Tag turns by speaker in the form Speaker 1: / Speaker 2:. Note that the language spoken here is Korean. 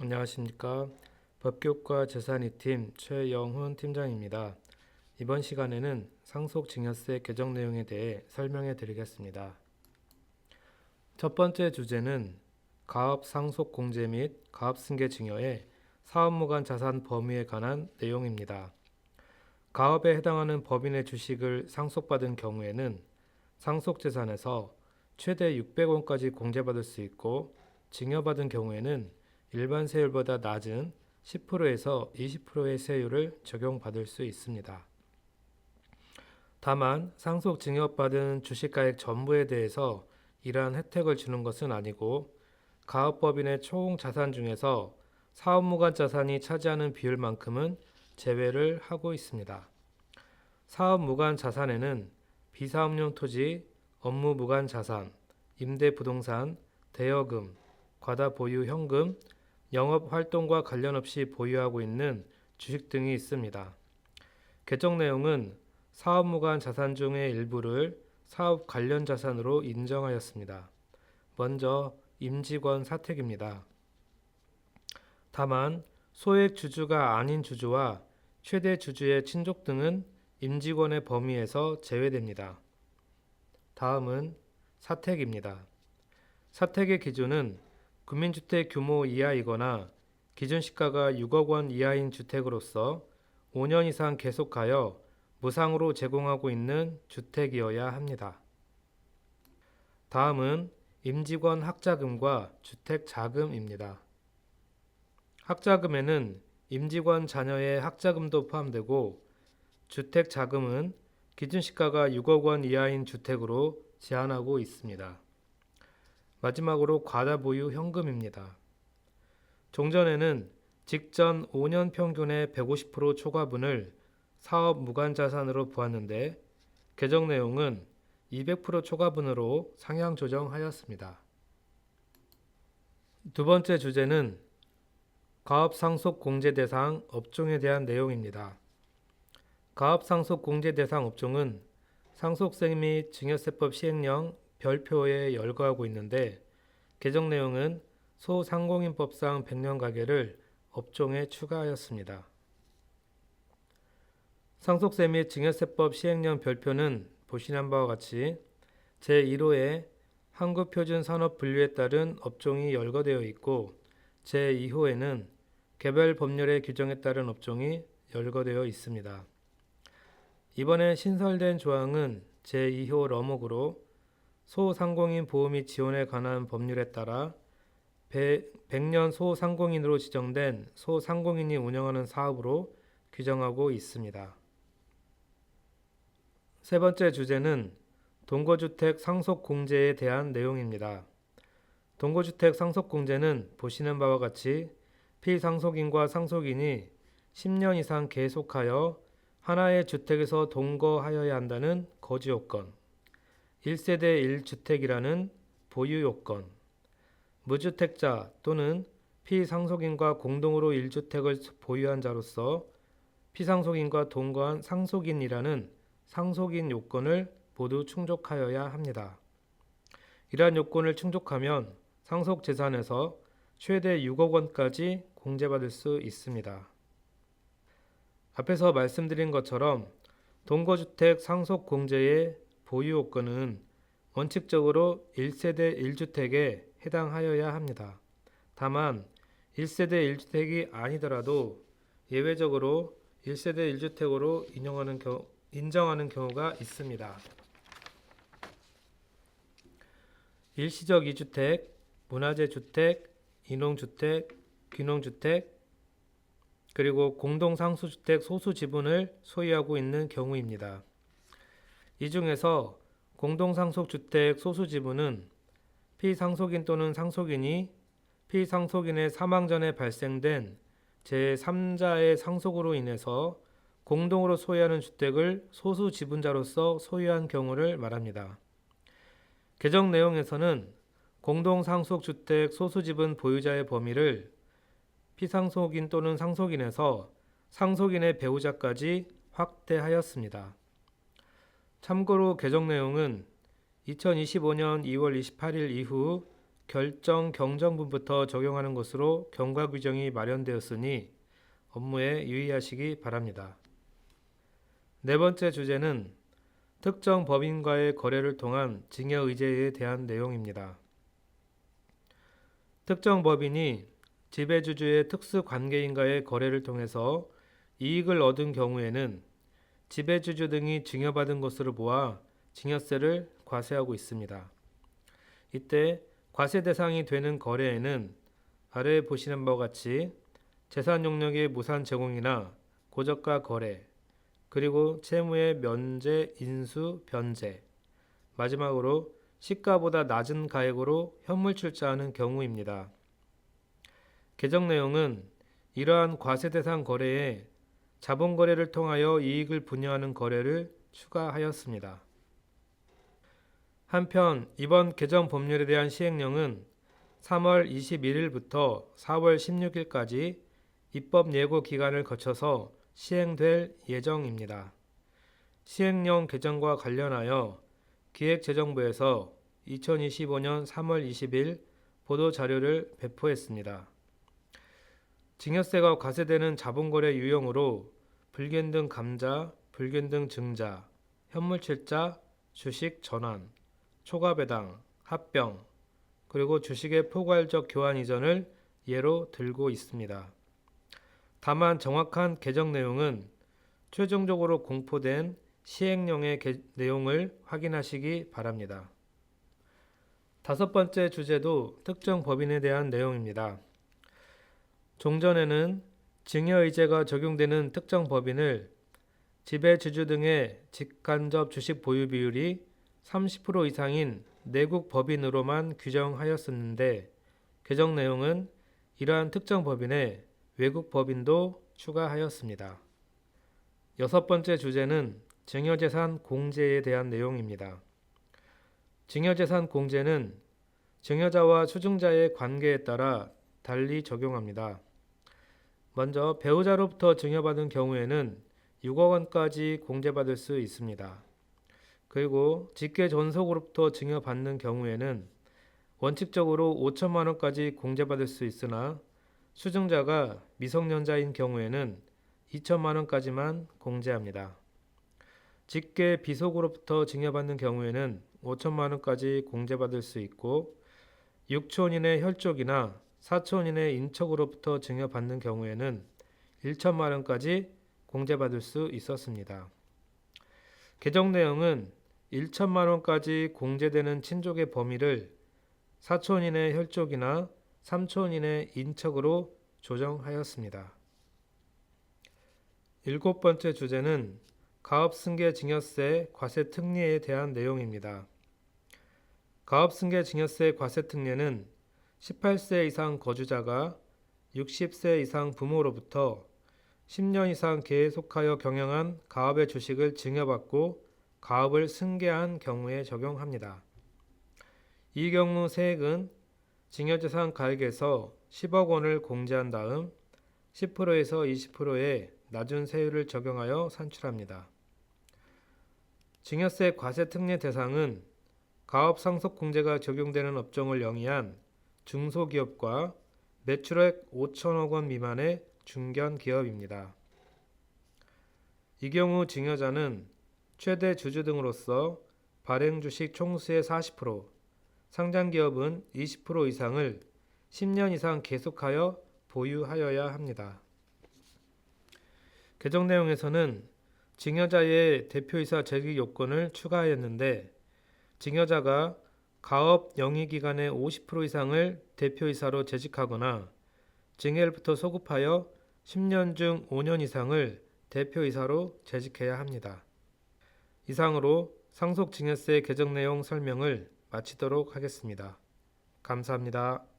Speaker 1: 안녕하십니까. 법교과 재산 2팀 최영훈 팀장입니다. 이번 시간에는 상속증여세 개정 내용에 대해 설명해 드리겠습니다. 첫 번째 주제는 가업 상속 공제 및 가업 승계 증여의 사업무관 자산 범위에 관한 내용입니다. 가업에 해당하는 법인의 주식을 상속받은 경우에는 상속재산에서 최대 600원까지 공제받을 수 있고, 증여받은 경우에는 일반 세율보다 낮은 10%에서 20%의 세율을 적용받을 수 있습니다. 다만 상속 증여받은 주식가액 전부에 대해서 이러한 혜택을 주는 것은 아니고, 가업법인의 총 자산 중에서 사업무관 자산이 차지하는 비율만큼은 제외를 하고 있습니다. 사업무관 자산에는 비사업용 토지, 업무무관 자산, 임대부동산, 대여금, 과다보유 현금, 영업활동과 관련 없이 보유하고 있는 주식 등이 있습니다. 개정 내용은 사업무관 자산 중의 일부를 사업 관련 자산으로 인정하였습니다. 먼저 임직원 사택입니다. 다만 소액 주주가 아닌 주주와 최대 주주의 친족 등은 임직원의 범위에서 제외됩니다. 다음은 사택입니다. 사택의 기준은 국민주택 규모 이하이거나 기준 시가가 6억 원 이하인 주택으로서 5년 이상 계속하여 무상으로 제공하고 있는 주택이어야 합니다. 다음은 임직원 학자금과 주택자금입니다. 학자금에는 임직원 자녀의 학자금도 포함되고, 주택자금은 기준 시가가 6억 원 이하인 주택으로 제한하고 있습니다. 마지막으로 과다보유 현금입니다. 종전에는 직전 5년 평균의 150% 초과분을 사업 무관자산으로 보았는데, 개정 내용은 200% 초과분으로 상향 조정하였습니다. 두 번째 주제는 가업상속 공제 대상 업종에 대한 내용입니다. 가업상속 공제 대상 업종은 상속세 및 증여세법 시행령 별표에 열거하고 있는데, 개정 내용은 소상공인법상 100년 가계를 업종에 추가하였습니다. 상속세 및 증여세법 시행령 별표는 보시는 바와 같이 제1호에 한국표준산업분류에 따른 업종이 열거되어 있고, 제2호에는 개별 법률의 규정에 따른 업종이 열거되어 있습니다. 이번에 신설된 조항은 제2호 러목으로 소상공인 보호 및 지원에 관한 법률에 따라 100년 소상공인으로 지정된 소상공인이 운영하는 사업으로 규정하고 있습니다. 세 번째 주제는 동거주택 상속공제에 대한 내용입니다. 동거주택 상속공제는 보시는 바와 같이 피상속인과 상속인이 10년 이상 계속하여 하나의 주택에서 동거하여야 한다는 거주요건, 1세대 1주택이라는 보유요건, 무주택자 또는 피상속인과 공동으로 1주택을 보유한 자로서 피상속인과 동거한 상속인이라는 상속인 요건을 모두 충족하여야 합니다. 이러한 요건을 충족하면 상속재산에서 최대 6억 원까지 공제받을 수 있습니다. 앞에서 말씀드린 것처럼 동거주택 상속공제의 보유요건은 원칙적으로 1세대 1주택에 해당하여야 합니다. 다만 1세대 1주택이 아니더라도 예외적으로 1세대 1주택으로 인정하는 경우가 있습니다. 일시적 2주택, 문화재 주택, 인용주택, 귀농주택, 그리고 공동상수주택 소수 지분을 소유하고 있는 경우입니다. 이 중에서 공동상속주택 소수 지분은 피상속인 또는 상속인이 피상속인의 사망 전에 발생된 제3자의 상속으로 인해서 공동으로 소유하는 주택을 소수 지분자로서 소유한 경우를 말합니다. 개정 내용에서는 공동상속주택 소수지분 보유자의 범위를 피상속인 또는 상속인에서 상속인의 배우자까지 확대하였습니다. 참고로 개정 내용은 2025년 2월 28일 이후 결정 경정분부터 적용하는 것으로 경과 규정이 마련되었으니 업무에 유의하시기 바랍니다. 네 번째 주제는 특정 법인과의 거래를 통한 증여 의제에 대한 내용입니다. 특정 법인이 지배주주의 특수관계인과의 거래를 통해서 이익을 얻은 경우에는 지배주주 등이 증여받은 것으로 보아 증여세를 과세하고 있습니다. 이때 과세 대상이 되는 거래에는 아래에 보시는 바와 같이 재산 용역의 무산 제공이나 고저가 거래, 그리고 채무의 면제, 인수, 변제, 마지막으로 시가보다 낮은 가액으로 현물 출자하는 경우입니다. 개정 내용은 이러한 과세 대상 거래에 자본 거래를 통하여 이익을 분여하는 거래를 추가하였습니다. 한편 이번 개정 법률에 대한 시행령은 3월 21일부터 4월 16일까지 입법 예고 기간을 거쳐서 시행될 예정입니다. 시행령 개정과 관련하여 기획재정부에서 2025년 3월 20일 보도자료를 배포했습니다. 증여세가 과세되는 자본거래 유형으로 불균등 감자, 불균등 증자, 현물출자, 주식 전환, 초과배당, 합병, 그리고 주식의 포괄적 교환 이전을 예로 들고 있습니다. 다만 정확한 개정 내용은 최종적으로 공포된 시행령의 내용을 확인하시기 바랍니다. 다섯 번째 주제도 특정 법인에 대한 내용입니다. 종전에는 증여의제가 적용되는 특정 법인을 지배주주 등의 직간접 주식 보유 비율이 30% 이상인 내국 법인으로만 규정하였었는데 개정 내용은 이러한 특정 법인에 외국 법인도 추가하였습니다. 여섯 번째 주제는 증여재산 공제에 대한 내용입니다. 증여재산 공제는 증여자와 수증자의 관계에 따라 달리 적용합니다. 먼저 배우자로부터 증여받은 경우에는 6억 원까지 공제받을 수 있습니다. 그리고 직계 존속으로부터 증여받는 경우에는 원칙적으로 5천만 원까지 공제받을 수 있으나 수증자가 미성년자인 경우에는 2천만 원까지만 공제합니다. 직계 비속으로부터 증여받는 경우에는 5천만 원까지 공제받을 수 있고 6촌인의 혈족이나 4촌인의 인척으로부터 증여받는 경우에는 1천만 원까지 공제받을 수 있었습니다. 개정 내용은 1천만 원까지 공제되는 친족의 범위를 4촌인의 혈족이나 3촌인의 인척으로 조정하였습니다. 일곱 번째 주제는 가업승계 증여세 과세 특례에 대한 내용입니다. 가업승계 증여세 과세 특례는 18세 이상 거주자가 60세 이상 부모로부터 10년 이상 계속하여 경영한 가업의 주식을 증여받고 가업을 승계한 경우에 적용합니다. 이 경우 세액은 증여재산 가액에서 10억 원을 공제한 다음 10%에서 20%의 낮은 세율을 적용하여 산출합니다. 증여세 과세 특례 대상은 가업 상속 공제가 적용되는 업종을 영위한 중소기업과 매출액 5천억 원 미만의 중견기업입니다. 이 경우 증여자는 최대 주주 등으로서 발행주식 총수의 40%, 상장기업은 20% 이상을 10년 이상 계속하여 보유하여야 합니다. 개정 내용에서는 증여자의 대표이사 재직 요건을 추가하였는데 증여자가 가업 영위기간의 50% 이상을 대표이사로 재직하거나 증여일부터 소급하여 10년 중 5년 이상을 대표이사로 재직해야 합니다. 이상으로 상속증여세 개정 내용 설명을 마치도록 하겠습니다. 감사합니다.